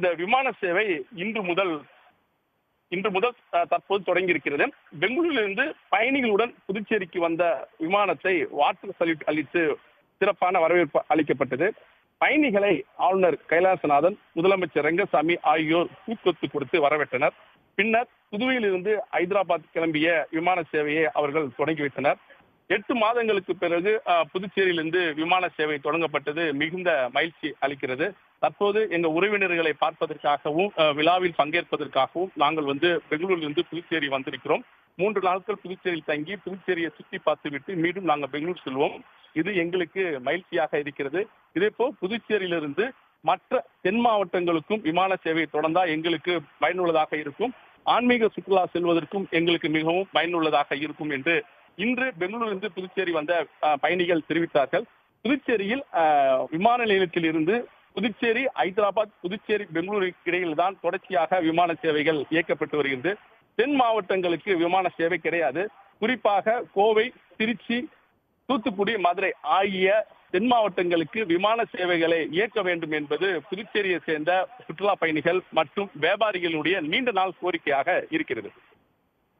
இந்த விமான சேவை இன்று முதல் தற்போது தொடங்கி இருக்கிறது. பெங்களூரிலிருந்து பயணிகளுடன் புதுச்சேரிக்கு வந்த விமானத்தை வாட்டர் சல்யூட் அளித்து சிறப்பான வரவேற்பு அளிக்கப்பட்டது. பயணிகளை ஆளுநர் கைலாசநாதன், முதலமைச்சர் ரங்கசாமி ஆகியோர் பூக்கொத்து கொடுத்து வரவேற்றனர். பின்னர் புதுவையிலிருந்து ஹைதராபாத் கிளம்பிய விமான சேவையை அவர்கள் தொடங்கி வைத்தனர். 8 மாதங்களுக்கு பிறகு புதுச்சேரியிலிருந்து விமான சேவை தொடங்கப்பட்டது மிகுந்த மகிழ்ச்சி அளிக்கிறது. தற்போது எங்க உறவினர்களை பார்ப்பதற்காகவும் விழாவில் பங்கேற்பதற்காகவும் நாங்கள் பெங்களூரிலிருந்து புதுச்சேரி வந்திருக்கிறோம். 3 நாட்கள் புதுச்சேரியில் தங்கி புதுச்சேரியை சுற்றி பார்த்துவிட்டு மீண்டும் நாங்கள் பெங்களூர் செல்வோம். இது எங்களுக்கு மகிழ்ச்சியாக இருக்கிறது. இதேபோல் புதுச்சேரியிலிருந்து மற்ற தென் மாவட்டங்களுக்கும் விமான சேவை தொடர்ந்தால் எங்களுக்கு பயனுள்ளதாக இருக்கும். ஆன்மீக சுற்றுலா செல்வதற்கும் எங்களுக்கு மிகவும் பயனுள்ளதாக இருக்கும் என்று இன்று பெங்களூரிலிருந்து புதுச்சேரி வந்த பயணிகள் தெரிவித்தார்கள். புதுச்சேரியில் விமான நிலையத்தில் இருந்து புதுச்சேரி, ஹைதராபாத், புதுச்சேரி, பெங்களூருக்கு இடையில் தான் தொடர்ச்சியாக விமான சேவைகள் இயக்கப்பட்டு வருகிறது. தென் மாவட்டங்களுக்கு விமான சேவை கிடையாது. குறிப்பாக கோவை, திருச்சி, தூத்துக்குடி, மதுரை ஆகிய தென் மாவட்டங்களுக்கு விமான சேவைகளை இயக்க வேண்டும் என்பது புதுச்சேரியை சேர்ந்த சுற்றுலா பயணிகள் மற்றும் வியாபாரிகளுடைய நீண்ட நாள் கோரிக்கையாக இருக்கிறது.